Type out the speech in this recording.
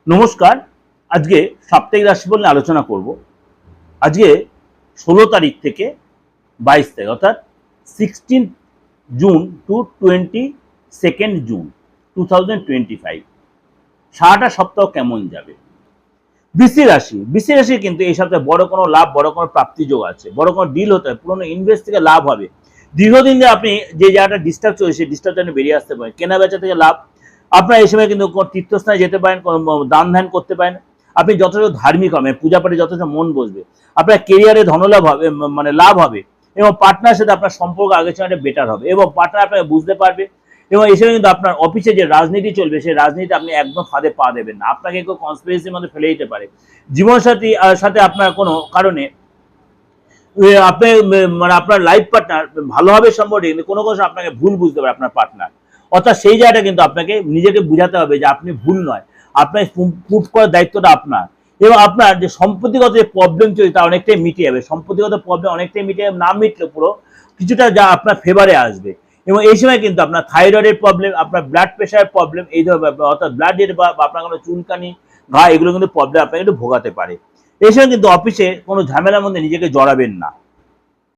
নমস্কার। আজকে সাপ্তাহিক রাশিফল নিয়ে আলোচনা করব। আজকে 16 তারিখ থেকে 22 তারিখ অর্থাৎ 16 জুন টু 22 জুন 2025 সারাটা সপ্তাহ কেমন যাবে। বৃশ্চিক রাশি কিন্তু এই সপ্তাহে বড় কোনো লাভ, বড় কোনো প্রাপ্তি যোগ আছে, বড় কোনো ডিল হতে হয়, পুরোনো ইনভেস্ট থেকে লাভ হবে। দীর্ঘদিন ধরে আপনি যে জায়গাটা ডিস্টার্ব চলছে সেই ডিস্টার্ব থেকে বেরিয়ে আসতে পারেন। কেনা বেচা থেকে লাভ। আপনার এই সময় কিন্তু কোনো তীর্থস্থানে যেতে পারেন, কোনো দান ধ্যান করতে পারেন। আপনি যথেষ্ট ধার্মিক হবেন, পূজা পাঠে যথেষ্ট মন বসবে। আপনার কেরিয়ারে ধনলাভ হবে, মানে লাভ হবে, এবং পার্টনারের সাথে আপনার সম্পর্ক আগের সময় বেটার হবে এবং পার্টনার আপনাকে বুঝতে পারবে। এবং এই সময় কিন্তু আপনার অফিসে যে রাজনীতি চলবে সেই রাজনীতি আপনি একদম ফাঁদে পা দেবেন না, আপনাকে কেউ কনস্পিরেসির মধ্যে ফেলে দিতে পারে। জীবনসাথী সাথে আপনার কোনো কারণে আপনি মানে আপনার লাইফ পার্টনার ভালোভাবে সম্পর্কে কিন্তু কোনো কোনো আপনাকে ভুল বুঝতে পারে আপনার পার্টনার। অর্থাৎ সেই জায়গাটা কিন্তু আপনাকে নিজেকে বুঝাতে হবে যে আপনি ভুল নয়, আপনার প্রুফ করার দায়িত্বটা আপনার। এবং আপনার যে সম্পত্তিগত যে প্রবলেম চলছে তা অনেকটাই মিটে যাবে। সম্পত্তিগত প্রবলেম অনেকটাই মিটে যাবে, না মিটলে পুরো কিছুটা যা আপনার ফেভারে আসবে। এবং এই সময় কিন্তু আপনার থাইরয়েডের প্রবলেম, আপনার ব্লাড প্রেশারের প্রবলেম, এই ধরনের অর্থাৎ ব্লাডের বা আপনার কোনো চুলকানি, ঘা, এগুলো কিন্তু প্রবলেম আপনাকে একটু ভোগাতে পারে। এই সময় কিন্তু অফিসে কোনো ঝামেলার মধ্যে নিজেকে জড়াবেন না।